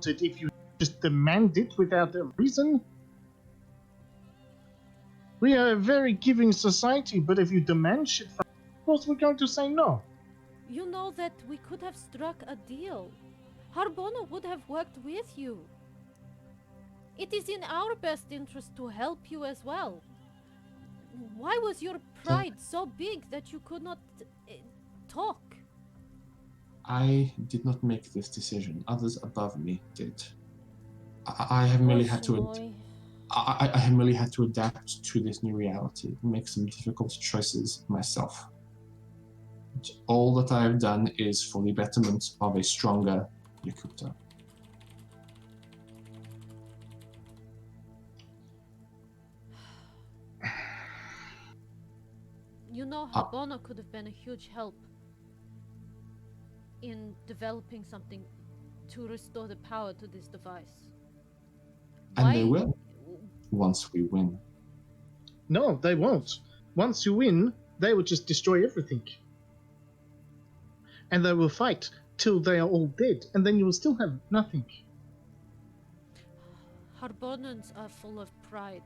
it if you just demand it without a reason. We are a very giving society, but if you demand shit from us, of course we're going to say no. You know that we could have struck a deal. Harbona would have worked with you. It is in our best interest to help you as well. Why was your pride so big that you could not talk? I did not make this decision. Others above me did. I have merely had to. I have merely had to adapt to this new reality and make some difficult choices myself. All that I have done is for the betterment of a stronger Yakuta. You know, Harbona could have been a huge help in developing something to restore the power to this device. And they will, once we win. No, they won't. Once you win, they will just destroy everything. And they will fight till they are all dead, and then you will still have nothing. Harbonans are full of pride.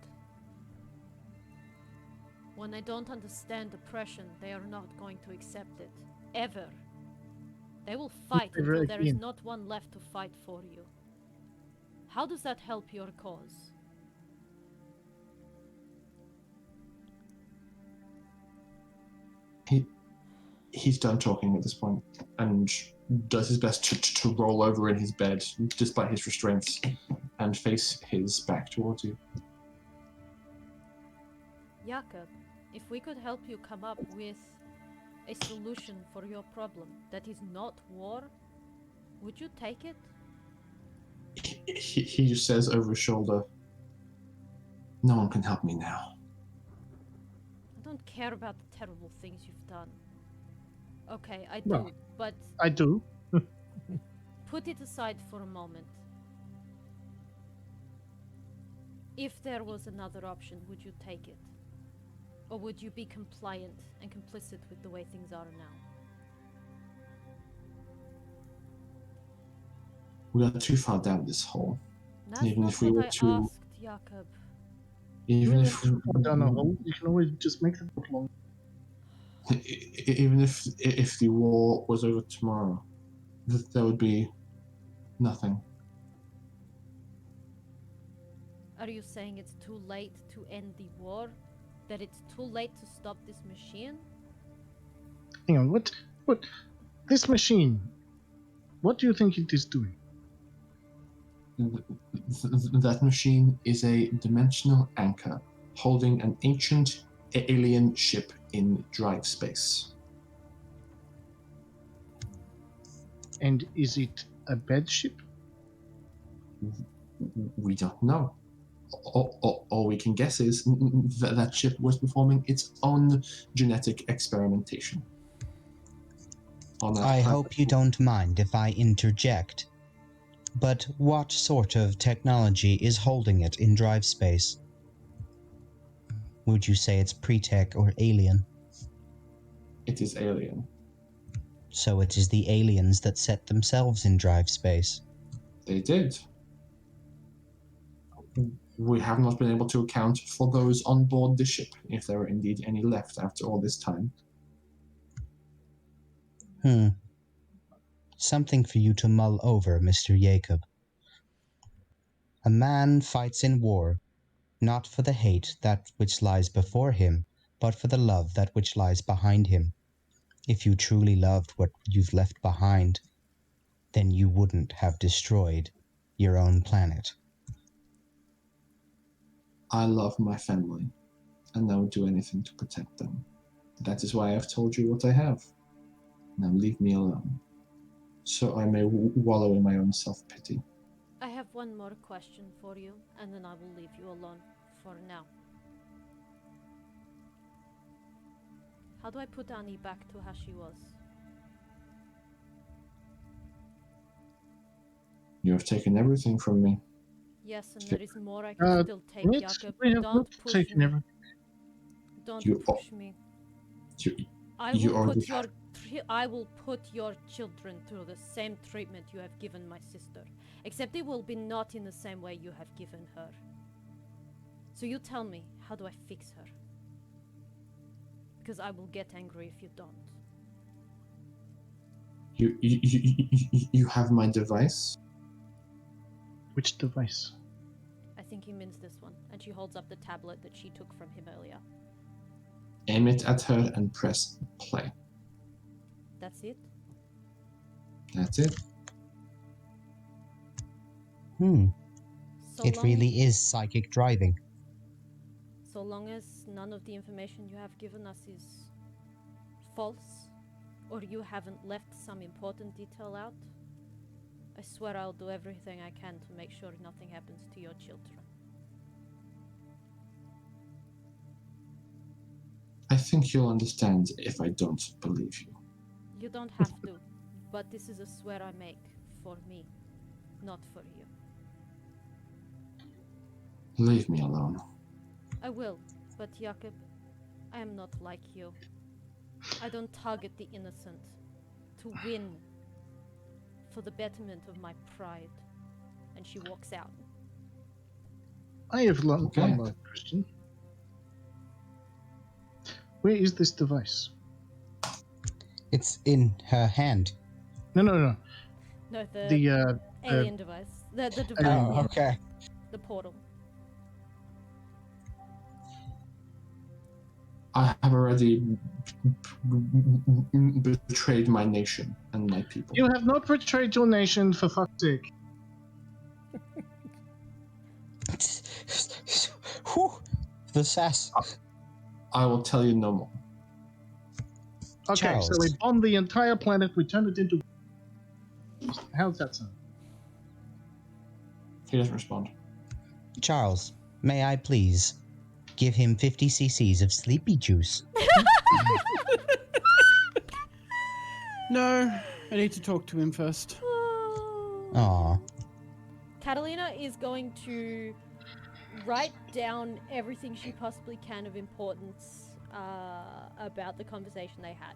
When they don't understand oppression, they are not going to accept it. Ever. They will fight until there is not one left to fight for you. How does that help your cause? He's done talking at this point and does his best to roll over in his bed despite his restraints and face his back towards you. Jakob, if we could help you come up with a solution for your problem that is not war, would you take it? He just says over his shoulder, "No one can help me now." I don't care about the terrible things you've done. Okay, I do, but... I do. Put it aside for a moment. If there was another option, would you take it? Or would you be compliant and complicit with the way things are now? We are too far down this hole. That's even if we were to asked, Jakob. Even if we down a hole, you can always just make the book long. Even if the war was over tomorrow, there would be nothing. Are you saying it's too late to end the war? That it's too late to stop this machine? Hang on, what? This machine, what do you think it is doing? That machine is a dimensional anchor holding an ancient alien ship in drive space. And is it a bad ship? We don't know. All we can guess is that ship was performing its own genetic experimentation. I hope you don't mind if I interject, but what sort of technology is holding it in drive space? Would you say it's pre-tech or alien? It is alien. So it is the aliens that set themselves in drive space. They did. We have not been able to account for those on board the ship, if there are indeed any left after all this time. Something for you to mull over, Mr. Jacob. A man fights in war, not for the hate that which lies before him, but for the love that which lies behind him. If you truly loved what you've left behind, then you wouldn't have destroyed your own planet. I love my family, and I would do anything to protect them. That is why I've told you what I have. Now leave me alone, so I may wallow in my own self-pity. I have one more question for you, and then I will leave you alone for now. How do I put Annie back to how she was? You have taken everything from me. Yes, and there is more I can still take, Jakob. Don't push me. Don't push me. I will put your children through the same treatment you have given my sister. Except it will be not in the same way you have given her. So you tell me, how do I fix her? Because I will get angry if you don't. You have my device? Which device? I think he means this one. And she holds up the tablet that she took from him earlier. Aim it at her and press play. That's it? That's it. So It long, really is psychic driving. so long as none of the information you have given us is false, or you haven't left some important detail out, I swear I'll do everything I can to make sure nothing happens to your children. I think you'll understand if I don't believe you. You don't have to, but this is a swear I make for me, not for you. Leave me alone. I will, but Jakob, I am not like you. I don't target the innocent to win for the betterment of my pride. And she walks out. I have Okay. one more question. Where is this device? It's in her hand. No. No, the The alien device. The device. Alien. Yeah, Okay. the portal. I have already betrayed my nation and my people. You have not betrayed your nation, for fuck's sake. Whew. The sass. I will tell you no more. Okay, Charles. so we bomb the entire planet, we turn it into... How's that sound? He doesn't respond. Charles, may I please give him 50 cc's of sleepy juice? No, I need to talk to him first. Aw. Catalina is going to write down everything she possibly can of importance about the conversation they had.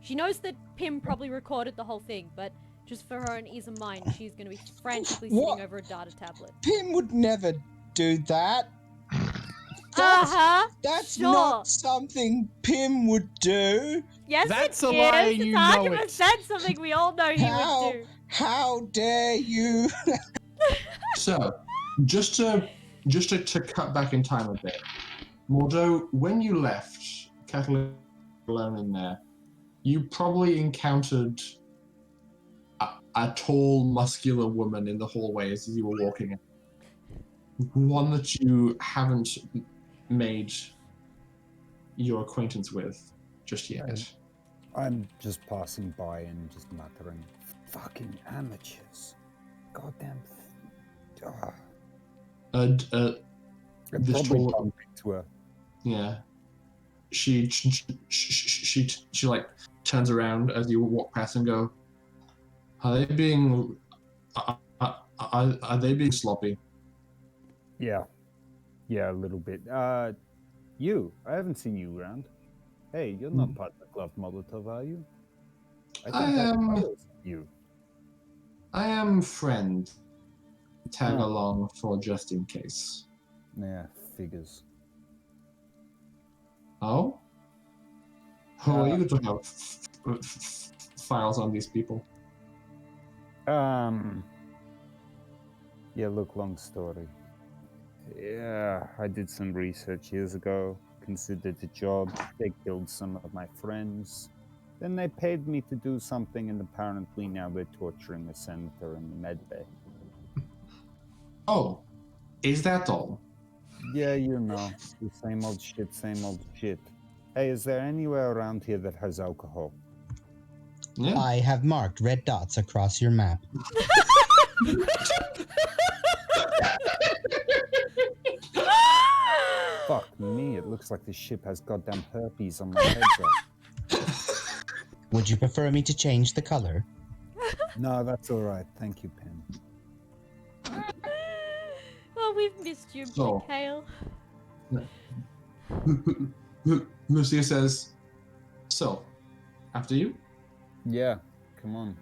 She knows that Pim probably recorded the whole thing, but just for her own ease of mind, she's going to be frantically What? sitting over a data tablet. Pim would never do that. That's Sure. not something Pim would do. Yes, That's it a is. lie, It's you know it. 100% something we all know he would do. How dare you? So, just to cut back in time a bit, Mordo, when you left Catalina alone in there, you probably encountered a tall, muscular woman in the hallways as you were walking. One that you haven't made your acquaintance with just yet. I'm just passing by and just muttering, fucking amateurs. Goddamn. And I this probably tall, bump into her. yeah. She like turns around as you walk past and go, are they being sloppy? Yeah, a little bit. You, I haven't seen you around. Hey, you're not part of the Club Molotov, are you? I am. Miles, you. I am friend. Tag along for just in case. Yeah, figures. Oh? Who are you to have files on these people? Yeah, look, long story. Yeah, I did some research years ago, considered the job. They killed some of my friends. Then they paid me to do something, and apparently now they're torturing a senator in the medbay. Oh, is that all? Yeah, you know, the same old shit, same old shit. Hey, is there anywhere around here that has alcohol? Yeah. I have marked red dots across your map. Fuck me, it looks like this ship has goddamn herpes on my head, bro. Would you prefer me to change the color? No, that's alright. Thank you, Pim. Oh, we've missed you, So- Mikhail. Lucia says, so, after you? Yeah, come on.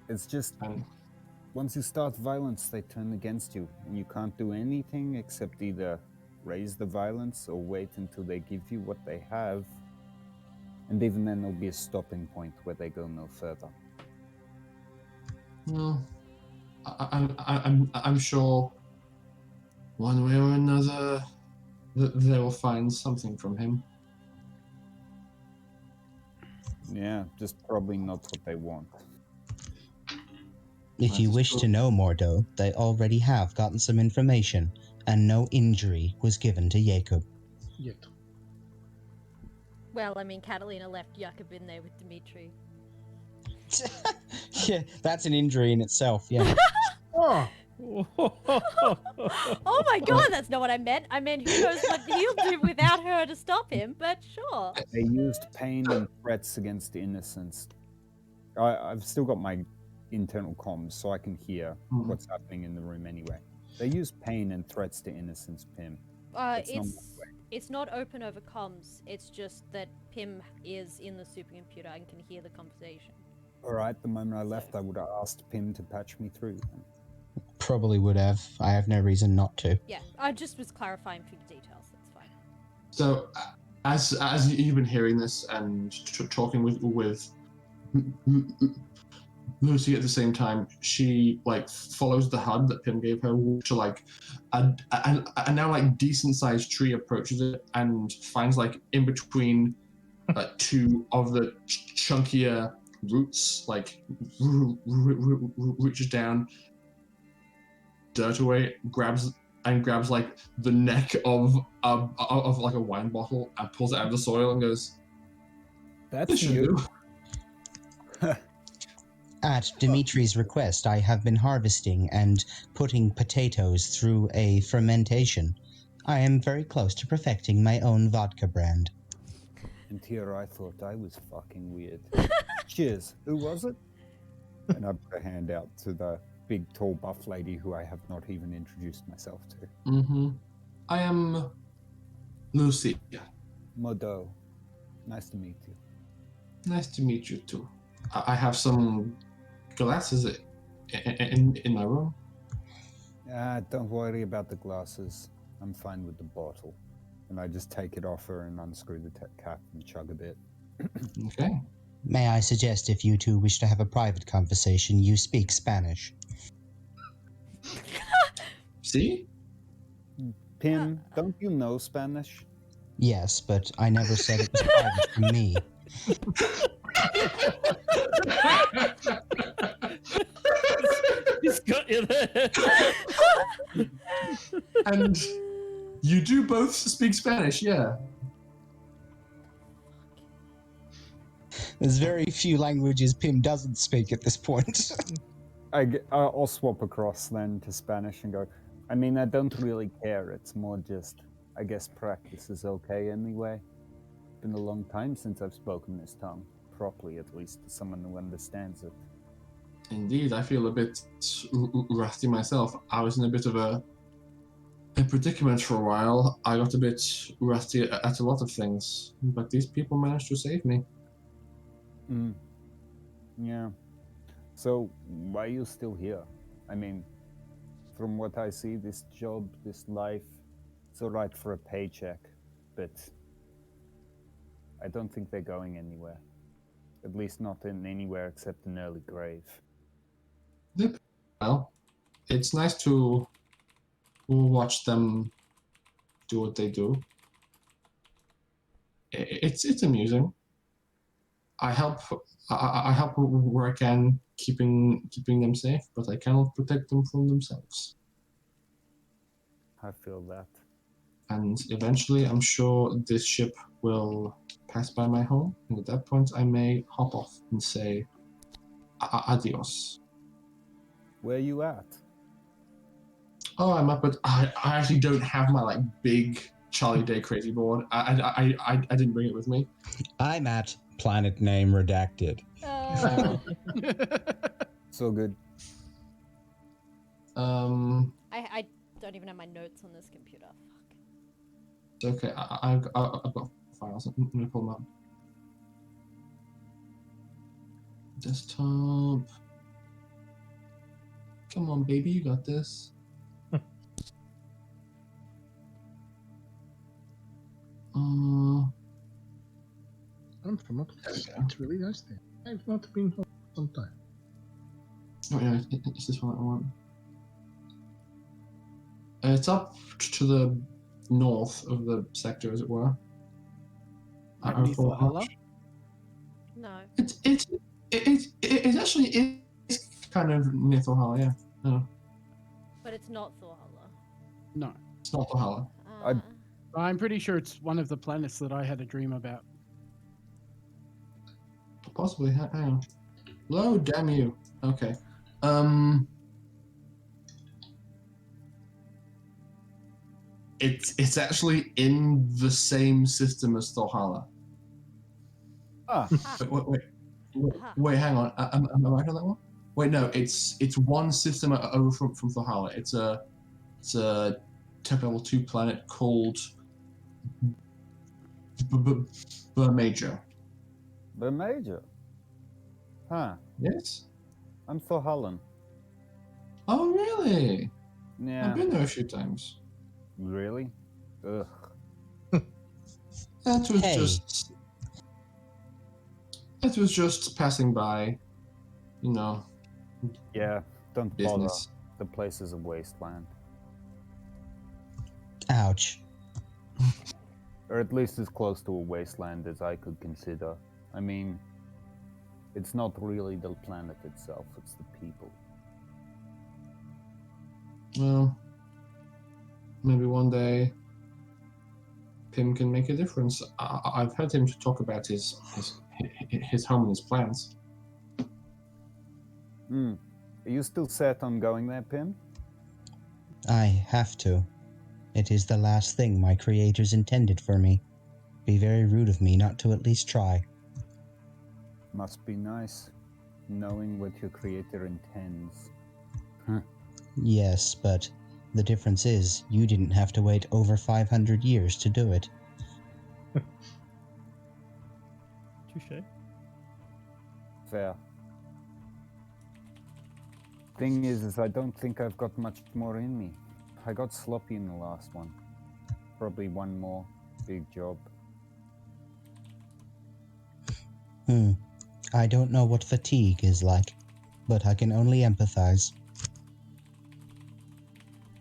It's just, And once you start violence, they turn against you, and you can't do anything except either raise the violence or wait until they give you what they have. And even then, there'll be a stopping point where they go no further. Well, I'm sure one way or another they will find something from him. Yeah, just probably not what they want. If That you is wish true. to know more, though, they already have gotten some information, and no injury was given to Jacob. Yet. Well, I mean, Catalina left Jakob in there with Dimitri. Yeah, that's an injury in itself, yeah. Oh, Oh my god, that's not what I meant. I meant who knows what he'll do without her to stop him, but sure. They used pain and threats against innocents. I've still got my internal comms, so I can hear what's happening in the room anyway. They use pain and threats to innocents, Pim. That's not my way. It's not open over comms. It's just that Pim is in the supercomputer and can hear the conversation. All right, the moment I left, I would have asked Pim to patch me through. Probably would have. I have no reason not to. Yeah, I just was clarifying for the details. That's fine. So, as you've been hearing this and talking with Lucy at the same time, she like follows the HUD that Pim gave her to like a now like decent sized tree, approaches it and finds like in between two of the chunkier roots, like reaches down, dirt away, grabs like the neck of like a wine bottle and pulls it out of the soil and goes, That's "This should you." do." At Dimitri's request, I have been harvesting and putting potatoes through a fermentation. I am very close to perfecting my own vodka brand. And here I thought I was fucking weird. Cheers. Who was it? And I put a hand out to the big, tall, buff lady who I have not even introduced myself to. Mm-hmm. I am Lucy. Modo. Nice to meet you. Nice to meet you too. I have some glasses in my room. Don't worry about the glasses. I'm fine with the bottle. And I just take it off her and unscrew the cap and chug a bit. Okay. May I suggest if you two wish to have a private conversation, you speak Spanish? See? Pim, don't you know Spanish? Yes, but I never said it was private from me. He's got you there. And you do both speak Spanish, yeah. There's very few languages Pim doesn't speak at this point. I'll swap across then to Spanish and go, I mean, I don't really care. It's more just, I guess practice is okay anyway. Been a long time since I've spoken this tongue, properly at least, to someone who understands it. Indeed, I feel a bit rusty myself. I was in a bit of a predicament for a while. I got a bit rusty at a lot of things, but these people managed to save me. Yeah. So, why are you still here? I mean, from what I see, this job, this life, it's alright for a paycheck, but I don't think they're going anywhere. At least not in anywhere except an early grave. Well, it's nice to watch them do what they do. It's amusing. I help where I can, keeping them safe, but I cannot protect them from themselves. I feel that. And eventually, I'm sure this ship will pass by my home, and at that point, I may hop off and say adios. Where are you at? Oh, I'm up at. I actually don't have my like big Charlie Day crazy board. I didn't bring it with me. I'm at planet name redacted. So good. I don't even have my notes on this computer. Fuck. It's okay. I've got files. I'm gonna pull them up. Desktop. Come on, baby, you got this. I'm from up There we there. go. It's really nice there. I've not been home for some time. Oh yeah, it's this one I want. It's up to the north of the sector, as it were. Underneath Valhalla? No. It actually is kind of near Valhalla, yeah. No, But it's not Thorhalla. No. it's not Valhalla. I'm pretty sure it's one of the planets that I had a dream about. Possibly, hang on. Low, damn you. Okay. It's actually in the same system as Valhalla. Ah, Wait, hang on. Am I right on that one? Wait, no. It's one system over from Valhalla. It's a tech level 2 planet called Major. the major. Huh. Yes. I'm Thorhallan. Oh, really? Yeah. I've been there a few times. Really? Ugh. That was Hey. just. That was just passing by. You know, Yeah, don't business. bother. The place is a wasteland. Ouch. Or at least as close to a wasteland as I could consider. I mean, it's not really the planet itself, it's the people. Well, maybe one day Pim can make a difference. I've heard him talk about his home and his plans. Are you still set on going there, Pim? I have to. It is the last thing my creators intended for me. Be very rude of me not to at least try. Must be nice, knowing what your creator intends. Yes, but the difference is you didn't have to wait over 500 years to do it. Touche. Fair. Thing is I don't think I've got much more in me. I got sloppy in the last one. Probably one more big job. I don't know what fatigue is like, but I can only empathize.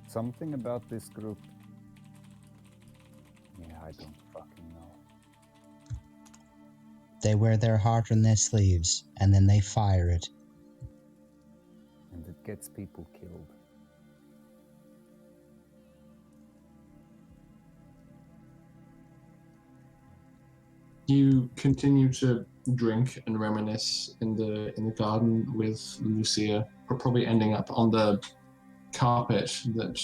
Something about this group. Yeah, I don't fucking know. They wear their heart on their sleeves, and then they fire it. And it gets people killed. You continue to drink and reminisce in the garden with Lucia, probably ending up on the carpet that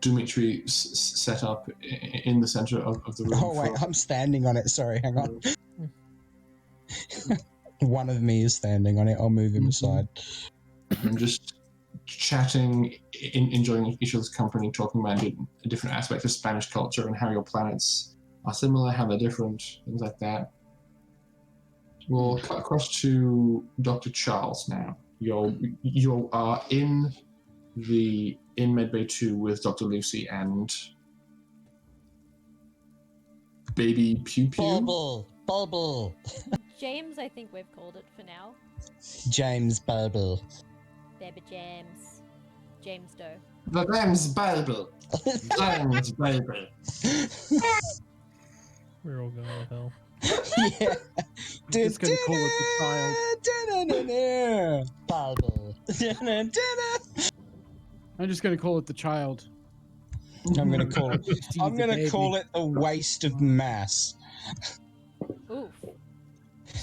Dimitri set up in the center of the room. Oh wait, I'm standing on it. Sorry, hang on. One of me is standing on it. I'll move him aside. And just chatting, enjoying each other's company, talking about a different aspect of Spanish culture and how your planets are similar, how they're different, things like that. We'll cut across to Dr. Charles now. You are in Medbay 2 with Dr. Lucy and Baby Pew Pew. Bulble. James, I think we've called it for now. James Bulble. Baby James. James Doe. The James Bible. James Bible. We're all going to hell. Yeah. Just gonna call it the child. Bulble. I'm just gonna call it the child. I'm gonna call it. I'm gonna call it the waste of mass. Oof.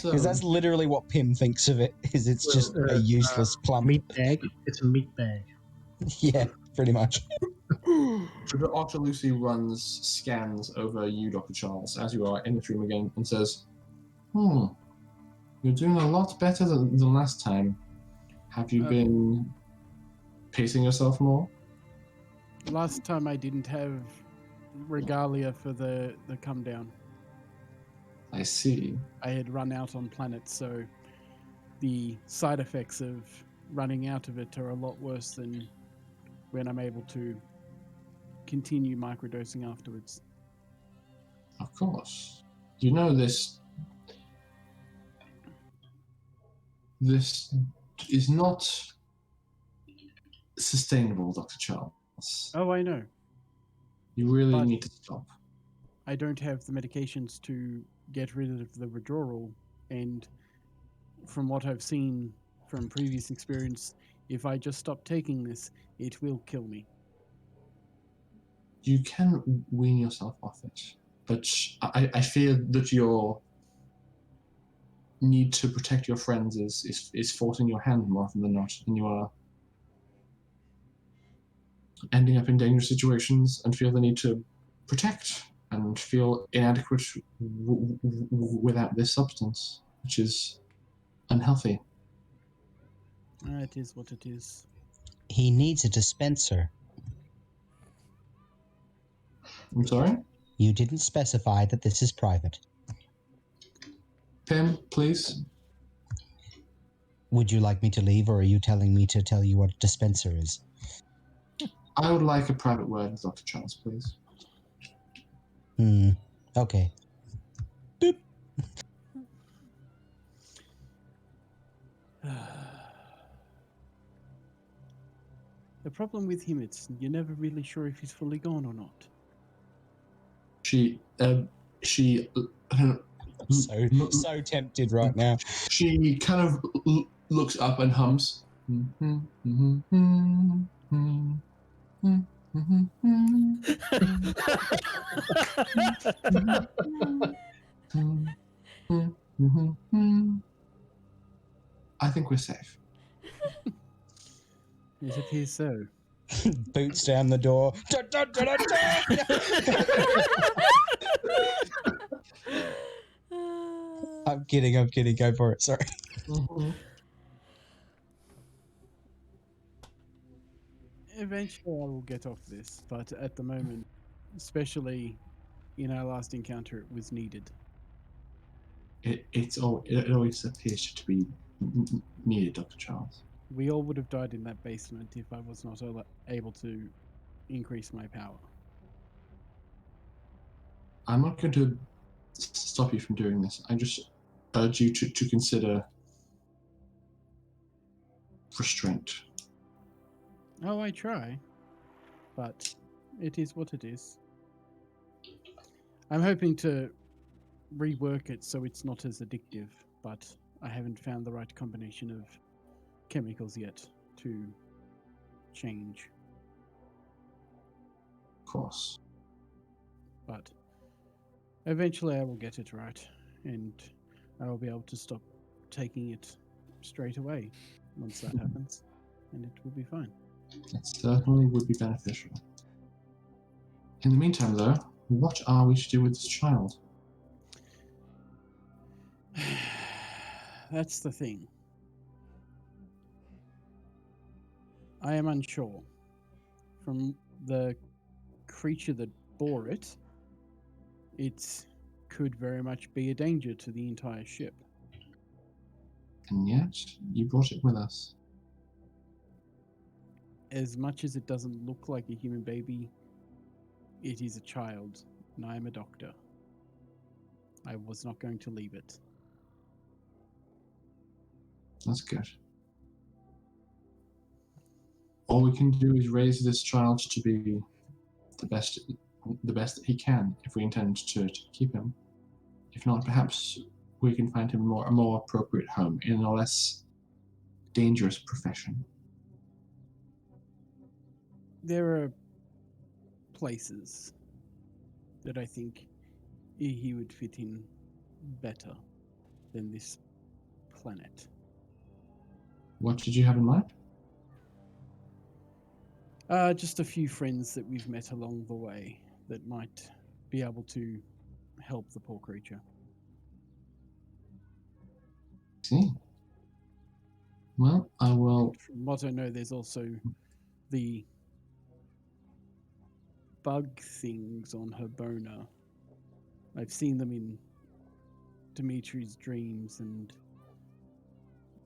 Because that's literally what Pim thinks of it. Is it's just a useless plump meat bag. It's a meat bag. Yeah, pretty much. Dr. Lucy runs scans over you, Dr. Charles, as you are in this room again, and says, you're doing a lot better than last time. Have you been pacing yourself more? Last time I didn't have regalia for the come down. I see. I had run out on planets, so the side effects of running out of it are a lot worse than when I'm able to continue microdosing afterwards. Of course. You know this is not sustainable, Dr. Charles. Oh, I know. You really But- need to stop. I don't have the medications to get rid of the withdrawal, and from what I've seen from previous experience, if I just stop taking this, it will kill me. You can wean yourself off it, but I fear that your need to protect your friends is forcing your hand more often than not, and you are ending up in dangerous situations and feel the need to protect and feel inadequate without this substance, which is unhealthy. It is what it is. He needs a dispenser. I'm sorry? You didn't specify that this is private. Pim, please. Would you like me to leave, or are you telling me to tell you what a dispenser is? I would like a private word with Dr. Charles, please. Okay. The problem with him, it's you're never really sure if he's fully gone or not. She So tempted right now. she kind of looks up and hums. I think we're safe. It appears so. Boots down the door. Dun, dun, dun, dun, dun. I'm kidding. Go for it. Sorry. Eventually I will get off this, but at the moment, especially in our last encounter, it was needed. It always appears to be needed, Dr. Charles. We all would have died in that basement if I was not able to increase my power. I'm not going to stop you from doing this. I just urge you to consider restraint. Oh, I try, but it is what it is. I'm hoping to rework it so it's not as addictive, but I haven't found the right combination of chemicals yet to change. Of course. But eventually I will get it right, and I will be able to stop taking it straight away once that happens, and it will be fine. That certainly would be beneficial. In the meantime, though, what are we to do with this child? That's the thing. I am unsure. From the creature that bore it, it could very much be a danger to the entire ship. And yet, you brought it with us. As much as it doesn't look like a human baby, it is a child, and I am a doctor. I was not going to leave it. That's good. All we can do is raise this child to be the best that he can, if we intend to keep him. If not, perhaps we can find him a more appropriate home in a less dangerous profession. There are places that I think he would fit in better than this planet. What did you have in mind? Just a few friends that we've met along the way that might be able to help the poor creature. See. Well, I will. From what I know, there's also the bug things on her boner. I've seen them in Dimitri's dreams, and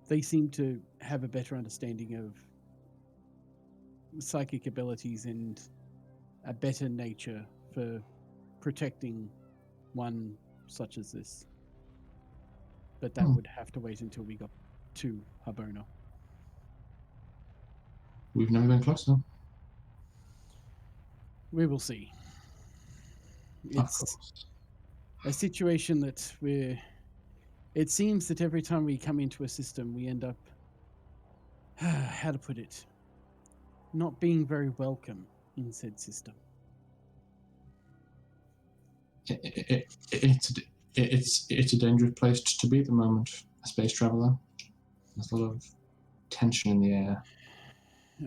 they seem to have a better understanding of psychic abilities and a better nature for protecting one such as this. But that would have to wait until we got to Harbona. We've never been closer. We will see. Of It's course. a situation that it seems that every time we come into a system, we end up, how to put it, not being very welcome in said system. It's a dangerous place to be at the moment. A space traveler. There's a lot of tension in the air.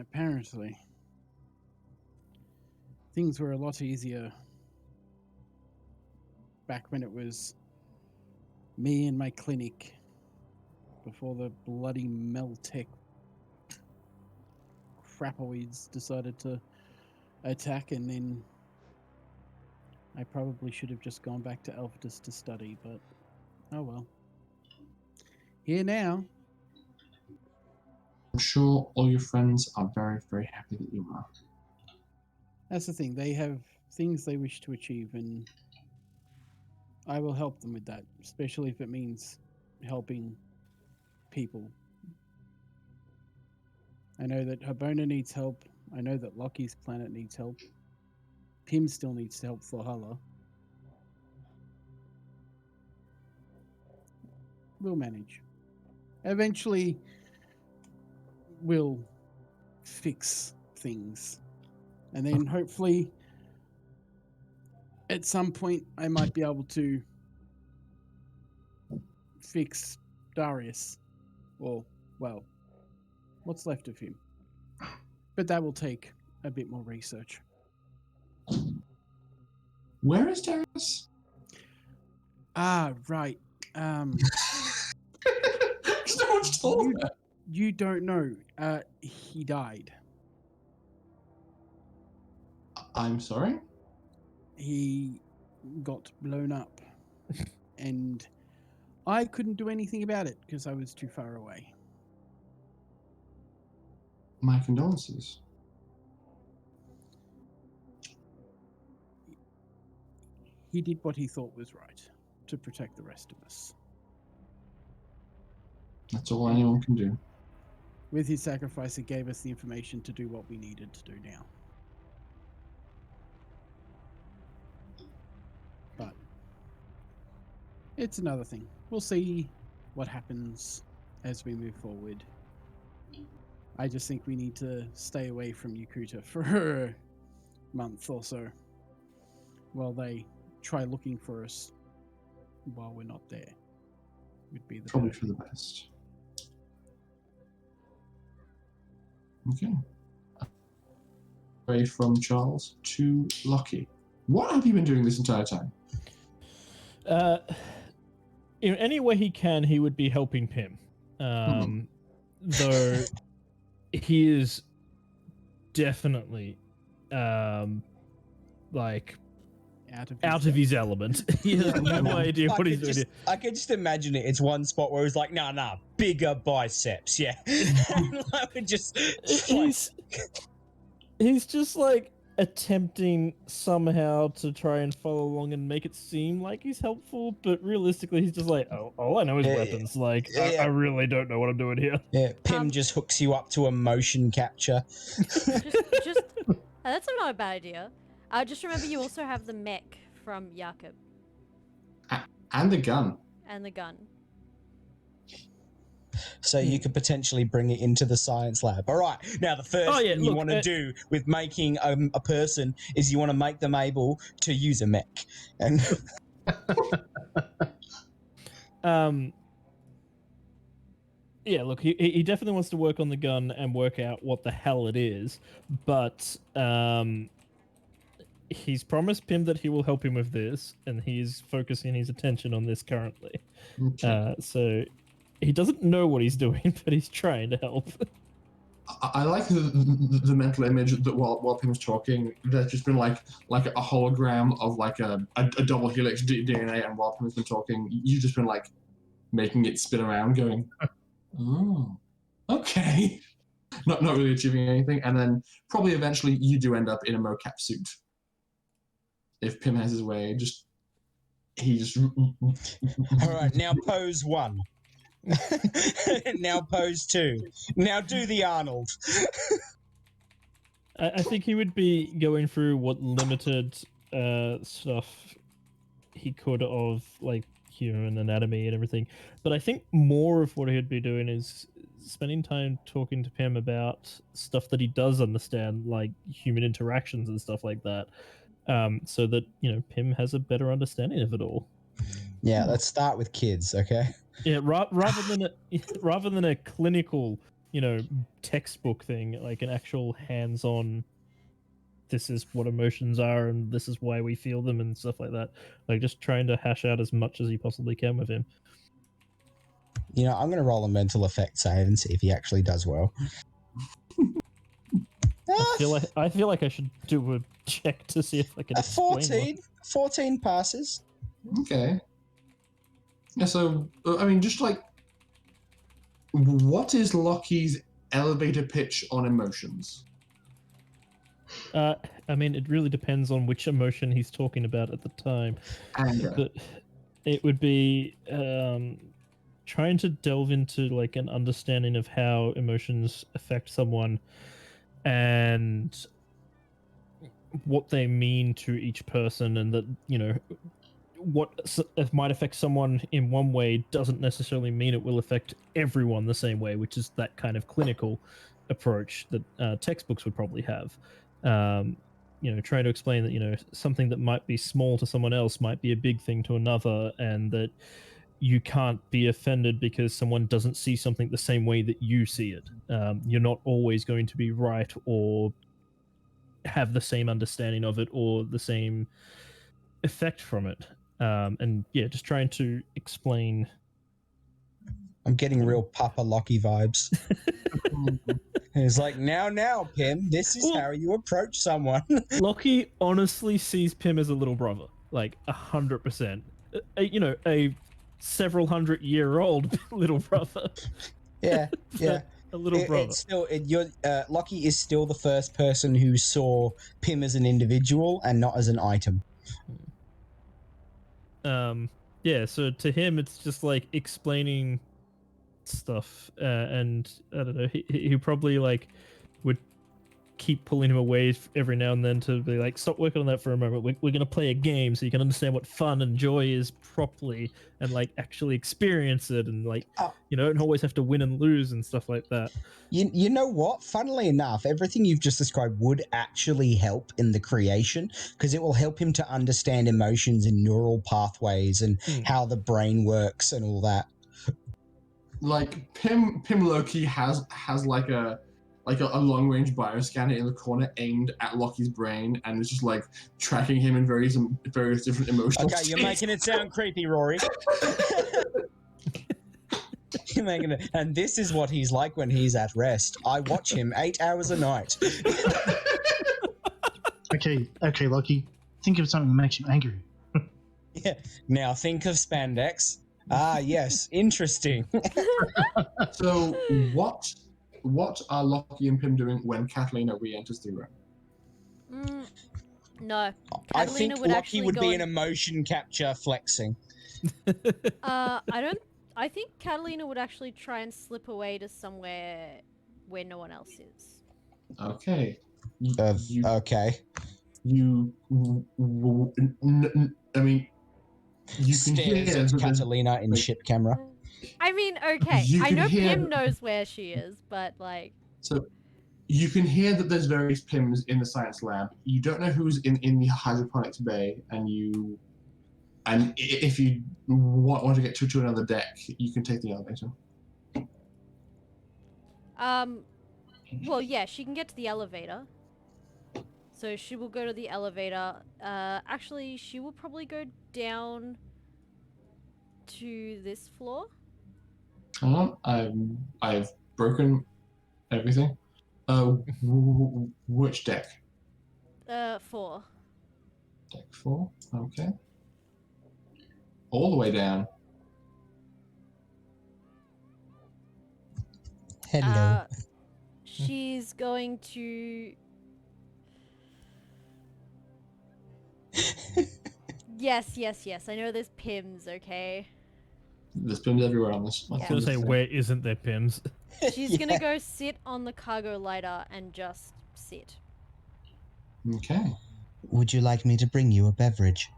Apparently. Things were a lot easier back when it was me and my clinic before the bloody Meltech crapoids decided to attack, and then I probably should have just gone back to Alphatus to study, but oh well. Here now. I'm sure all your friends are very, very happy that you are. That's the thing. They have things they wish to achieve, and I will help them with that, especially if it means helping people. I know that Harbona needs help. I know that Loki's planet needs help. Pym still needs help for Hala. We'll manage. Eventually, we'll fix things. And then hopefully, at some point, I might be able to fix Darius. Or, well, what's left of him. But that will take a bit more research. Where is Darius? Ah, right. No one's told me. You don't know. He died. I'm sorry? He got blown up. And I couldn't do anything about it because I was too far away. My condolences. He did what he thought was right to protect the rest of us. That's all anyone can do. With his sacrifice, it gave us the information to do what we needed to do now. But it's another thing. We'll see what happens as we move forward. I just think we need to stay away from Yakuta for a month or so while they try looking for us while we're not there. Would be the Probably better. for the best. Okay. Away from Charles to Lockie. What have you been doing this entire time? In any way he can, he would be helping Pym. Though he is definitely like out of his element. He has no idea what he's doing. I can just imagine it. It's one spot where he's like, nah, bigger biceps, yeah. Like, just he's just like attempting somehow to try and follow along and make it seem like he's helpful, but realistically he's just like, oh, all I know is weapons. Like, I really don't know what I'm doing here. Yeah, Pym just hooks you up to a motion capture. just that's not a bad idea. Just remember you also have the mech from Jakob. And the gun. And the gun. So you could potentially bring it into the science lab. All right. Now, the first thing you want to do with making a person is you want to make them able to use a mech. And yeah, look, he definitely wants to work on the gun and work out what the hell it is, but he's promised Pym that he will help him with this, and he's focusing his attention on this currently. Okay. So he doesn't know what he's doing, but he's trying to help. I like the mental image that while Pym's talking, there's just been like a hologram of like a double helix DNA, and while Pym's been talking, you've just been like making it spin around, going, Oh, okay. Not really achieving anything, and then probably eventually you do end up in a mocap suit. If Pim has his way, he just. All right, now pose 1. Now pose 2. Now do the Arnold. I think he would be going through what limited stuff he could of like human anatomy and everything. But I think more of what he'd be doing is spending time talking to Pim about stuff that he does understand, like human interactions and stuff like that. So that, Pim has a better understanding of it all. Yeah, let's start with kids, okay? Yeah, rather than a clinical, textbook thing, like an actual hands-on, this is what emotions are and this is why we feel them and stuff like that. Like just trying to hash out as much as you possibly can with him. I'm going to roll a mental effect save and see if he actually does well. I feel like I should do a check to see if I can explain 14. 14 passes. Okay. Yeah, so, I mean, just like, what is Lockie's elevator pitch on emotions? I mean, it really depends on which emotion he's talking about at the time. Anger. But it would be trying to delve into like an understanding of how emotions affect someone and what they mean to each person, and that what might affect someone in one way doesn't necessarily mean it will affect everyone the same way, which is that kind of clinical approach that textbooks would probably have. Trying to explain that something that might be small to someone else might be a big thing to another, and that you can't be offended because someone doesn't see something the same way that you see it. You're not always going to be right or have the same understanding of it or the same effect from it. And yeah, just trying to explain. I'm getting real Papa Lockie vibes. It's like, now, Pim, this is how you approach someone. Lockie honestly sees Pim as a little brother, like 100%. A several 100-year-old little brother. Yeah. A little brother. It's still, Lockie is still the first person who saw Pim as an individual and not as an item. Yeah, so to him, it's just like explaining stuff, and I don't know. He probably like would keep pulling him away every now and then to be like, stop working on that for a moment. We're going to play a game so you can understand what fun and joy is properly and like actually experience it, and like don't always have to win and lose and stuff like that. You know what? Funnily enough, everything you've just described would actually help in the creation, because it will help him to understand emotions and neural pathways and how the brain works and all that. Like Pim Loki has like a long range bioscanner in the corner aimed at Lockie's brain, and it's just like tracking him in various different emotional states. You're making it sound creepy, Rory. You're making it, and this is what he's like when he's at rest. I watch him 8 hours a night. Okay, Lucky. Think of something that makes you angry. Yeah. Now think of spandex. Ah, yes, interesting. So what are Lockie and Pim doing when Catalina re-enters the room? No. I think Lockie would be an emotion capture flexing. I think Catalina would actually try and slip away to somewhere where no one else is. Okay. Okay. I mean, you can Stares hear at Catalina in ship camera. I mean, okay. I know Pim knows where she is, but like. So you can hear that there's various Pims in the science lab. You don't know who's in the hydroponics bay, and if you want to get to another deck, you can take the elevator. Well, yeah, she can get to the elevator. So she will go to the elevator. Actually, she will probably go down to this floor. Hang on, I've broken everything. Which deck? 4. Deck 4. Okay. All the way down. Hello. She's going to... Yes. I know there's Pims, okay? There's pims everywhere on this. I was Yeah. gonna say, where isn't there Pims? She's gonna go sit on the cargo lighter and just sit. Okay. Would you like me to bring you a beverage?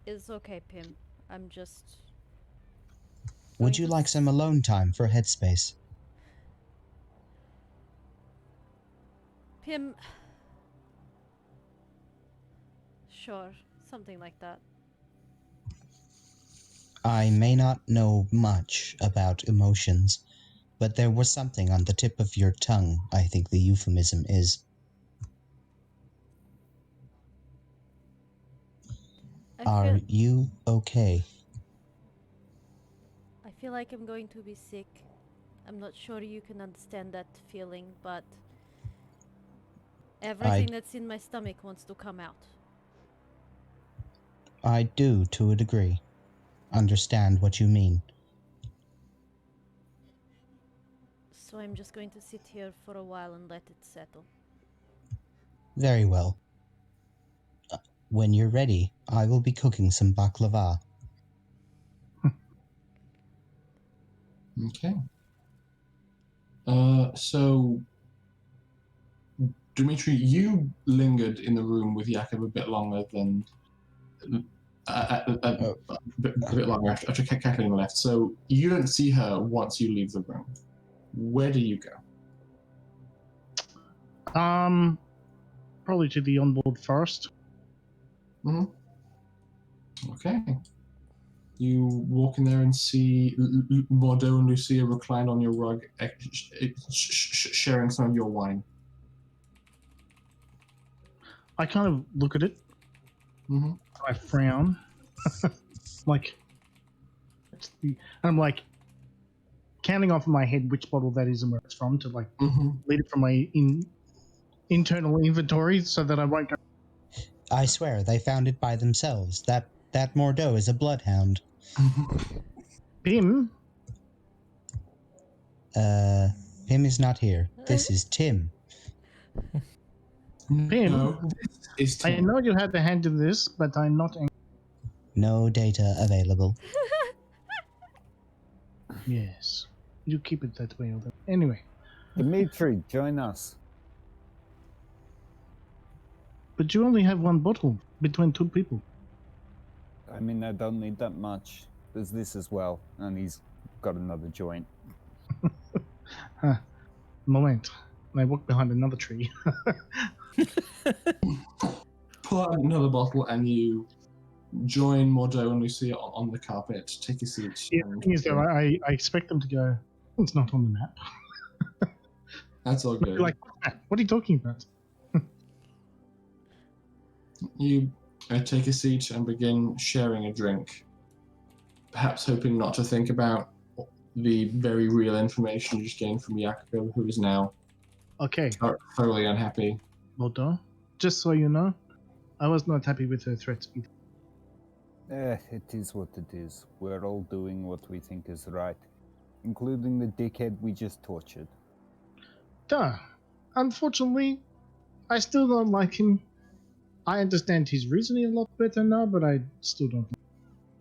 It's okay, Pim. I'm just... Would going you to like some alone time for headspace? Pim... Sure, something like that. I may not know much about emotions, but there was something on the tip of your tongue, I think the euphemism is. Are you okay? I feel like I'm going to be sick. I'm not sure you can understand that feeling, but everything that's in my stomach wants to come out. I do, to a degree, understand what you mean. So I'm just going to sit here for a while and let it settle. Very well. When you're ready, I will be cooking some baklava. Okay. So, Dimitri, you lingered in the room with Jakob a bit longer than a bit longer after Kathleen left. So you don't see her once you leave the room. Where do you go? Probably to the onboard first. Okay. You walk in there and see Bordeaux and Lucia reclined on your rug, sharing some of your wine. I kind of look at it. I frown. I'm like counting off in my head which bottle that is and where it's from to lead it from my internal inventory so that I won't go. I swear they found it by themselves. That Mordeaux is a bloodhound. Pim? Pim is not here. This is Tim. Pim? No, this is Tim. I know you had a hand in this, but I'm not angry. No data available. Yes. You keep it that way. Anyway. Dimitri, join us. But you only have one bottle between two people. I mean, I don't need that much. There's this as well, and he's got another joint. Moment. And I walk behind another tree. Pull out another bottle and you join Mordeaux and Lucia on the carpet. Take a seat. Yeah, the thing is, though, I expect them to go, it's not on the map. That's all good. Like, what are you talking about? You take a seat and begin sharing a drink, perhaps hoping not to think about the very real information you just gained from Jakob, who is now thoroughly unhappy. Bordeaux, just so you know, I was not happy with her threats either. It is what it is. We're all doing what we think is right, including the dickhead we just tortured. Duh. Unfortunately, I still don't like him. I understand his reasoning a lot better now, but I still don't.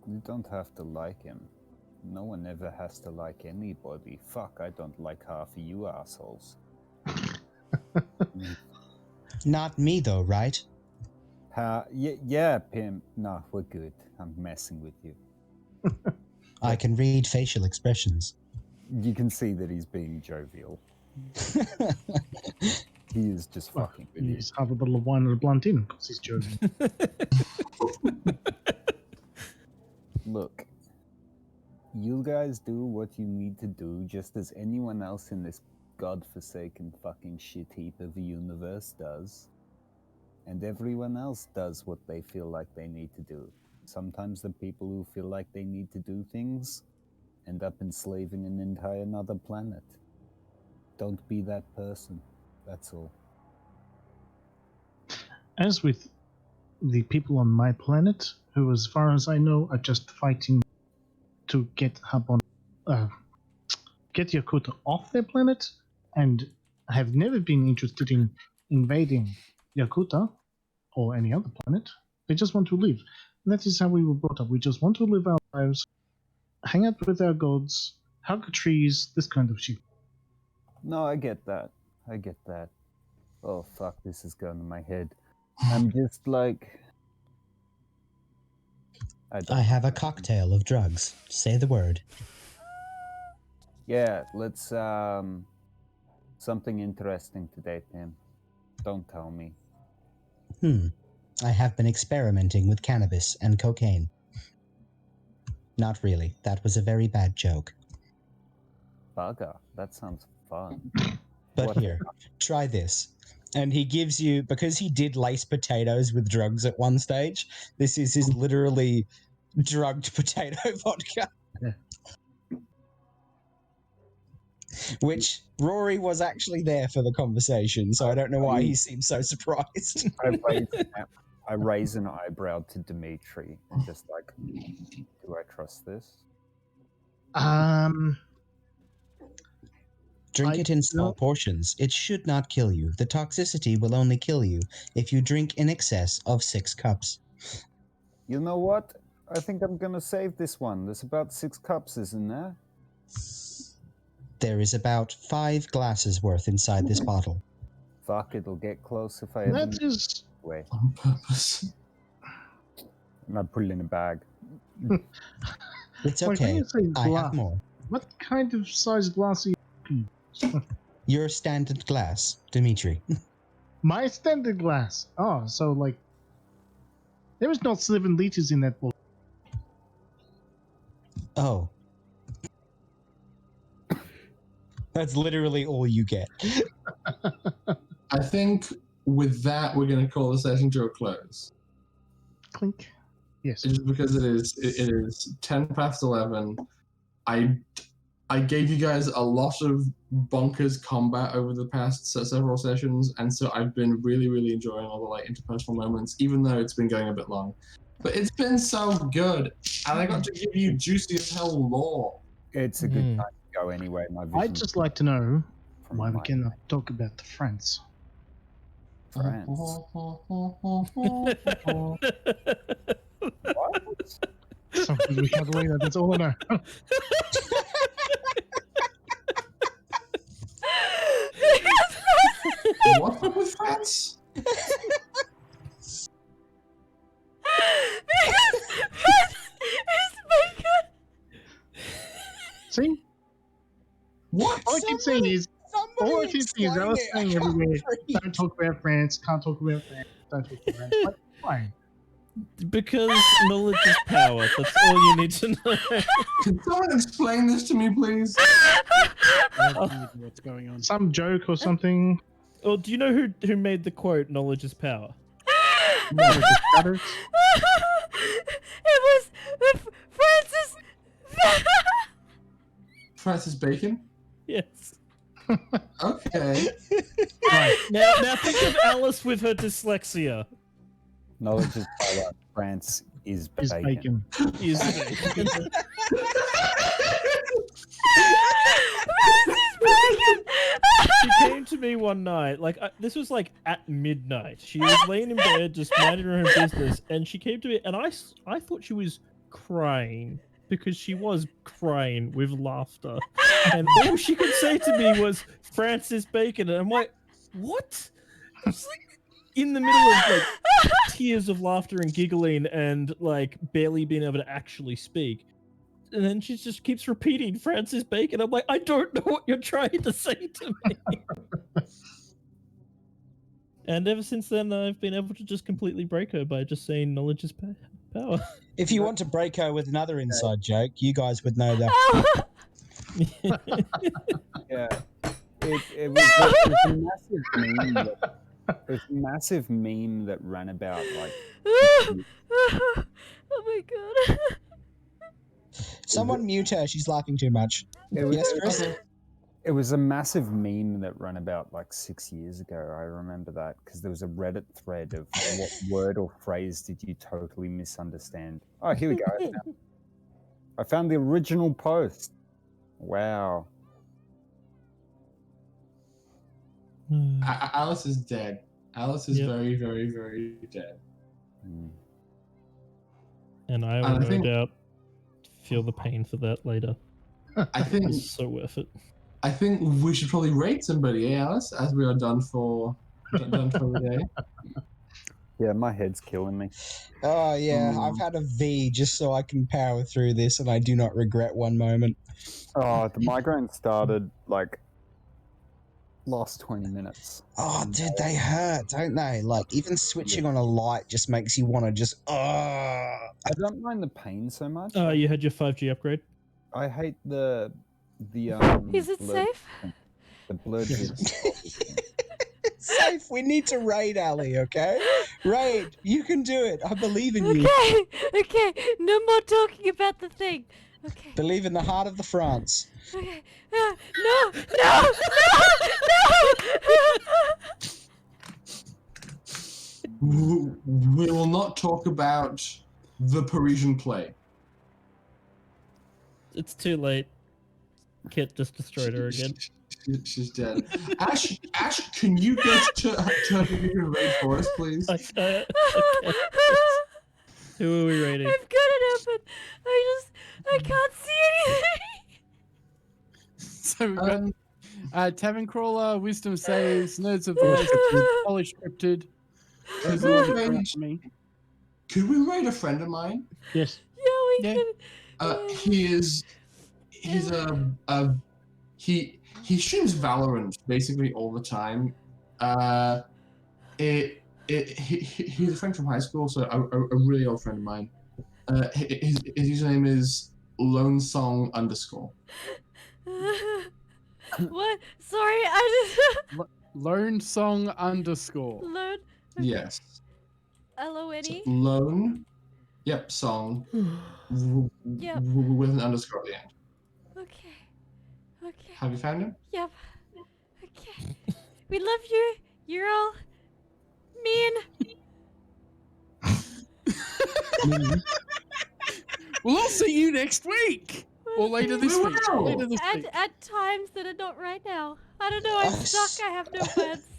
You don't have to like him. No one ever has to like anybody. Fuck, I don't like half of you assholes. Not me, though, right? Yeah, Pim. No, we're good. I'm messing with you. I can read facial expressions. You can see that he's being jovial. He is just fucking with you. He's half a bottle of wine and a blunt in, because he's joking. Look, you guys do what you need to do just as anyone else in this godforsaken fucking shit heap of a universe does. And everyone else does what they feel like they need to do. Sometimes the people who feel like they need to do things end up enslaving an entire another planet. Don't be that person. That's all. As with the people on my planet, who, as far as I know, are just fighting to get up on get Yakuta off their planet and have never been interested in invading Yakuta or any other planet. They just want to live. And that is how we were brought up. We just want to live our lives, hang out with our gods, hug trees, this kind of shit. No, I get that. I get that. Oh, fuck, this is going to my head. I'm just like... I have a cocktail of drugs. Say the word. Yeah, let's, something interesting today, Tim. Don't tell me. I have been experimenting with cannabis and cocaine. Not really. That was a very bad joke. Bugger, that sounds fun. But What- here, try this. And he gives you, because he did lace potatoes with drugs at one stage, this is his literally drugged potato vodka. Yeah. Which Rory was actually there for the conversation, so I don't know why he seemed so surprised. I raise an eyebrow to Dimitri and just like, do I trust this? Drink I it in small don't- portions. It should not kill you. The toxicity will only kill you if you drink in excess of 6 cups. You know what? I think I'm gonna save this one. There's about 6 cups, isn't there? There is about 5 glasses worth inside this bottle. Fuck, it'll get close if I ever That make is... it away. On purpose. And I put it in a bag. It's Like, when okay. you say I glass, have more. what kind of size glass are you? Your standard glass, Dimitri. My standard glass. Oh, so like... There is not 7 liters in that bottle. Oh. That's literally all you get. I think with that, we're going to call the session to a close. Clink. Yes. Just because it is 10 past 11. I gave you guys a lot of bonkers combat over the past several sessions, and so I've been really, really enjoying all the like interpersonal moments, even though it's been going a bit long. But it's been so good, and I got to give you juicy as hell lore. It's a good time to go anyway. My vision I'd just like to know from why we my cannot talk about the France. France. What? Something we can't believe that. That's all I know. What's up with France? See? What? All I keep saying is, I was saying everywhere, don't talk about France, can't talk about France, don't talk about France. Like, why? Because knowledge is power. That's all you need to know. Can someone explain this to me, please? I have no idea what's going on. Some joke or something? Well, do you know who made the quote "knowledge is power"? No, just stutters. It was Francis. Francis Bacon? Yes. Okay. Right. Now think of Alice with her dyslexia. Knowledge is power. France is Is bacon. bacon. Is bacon. She came to me one night, this was like at midnight. She was laying in bed, just minding her own business, and she came to me, and I thought she was crying because she was crying with laughter, and all she could say to me was Francis Bacon, and I'm like, what? It's like in the middle of like tears of laughter and giggling and like barely being able to actually speak. And then she just keeps repeating Francis Bacon. I'm like, I don't know what you're trying to say to me. And ever since then, I've been able to just completely break her by just saying knowledge is power. If you want to break her with another inside joke, you guys would know that. Yeah. It was a massive meme. It was a massive meme that ran about like. Oh my god. Someone mute her. She's laughing too much. Yes, Chris? It was a massive meme that ran about like 6 years ago. I remember that because there was a Reddit thread of what word or phrase did you totally misunderstand. Oh, here we go. I found the original post. Wow. Alice is dead. Alice is Yep. very, very, very dead. Mm. And I And will I no think- doubt feel the pain for that later. I think It's so worth it. I think we should probably rate somebody, Alice, as we are done for the day. Yeah, my head's killing me. Oh, yeah, I've Mm. had a V just so I can power through this, and I do not regret one moment. Oh, the migraine started like last 20 minutes. Oh, dude, they hurt, don't they? Like, even switching on a light just makes you want to just, I don't mind the pain so much. You had your 5G upgrade? I hate the Is it blurred- safe? The blurred Yes. vision bothers me. Safe, we need to raid, Ali, okay? Raid, you can do it. I believe in you. Okay, okay, no more talking about the thing. Okay, Believe in the heart of the France. okay. No, no, no! We will not talk about the Parisian play. It's too late. Kit just destroyed her again. She's dead. Ash, can you go to the raid for us, please? I can't. Who are we rating? I've got it open. I can't see anything. So we've got Tavern Crawler, Wisdom Saves, Nerds of the West, Polish Cryptid. Those are all the ones for me. Could we raid a friend of mine? Yes. Yeah, we Yeah. can. He streams Valorant basically all the time. He's a friend from high school, so a really old friend of mine. His username is lonesong_. What? Sorry, I just Lone Song _ learned. Yes. L-O-N-E? Lone. Yep. Song. Yep. With an underscore at the end. Okay. Okay. Have you found him? Yep. Okay. We love you. You're all mean. Well, I'll see you next week or later this We week. will. Later this week. At times that are not right now. I don't know. I'm stuck. I have no plans.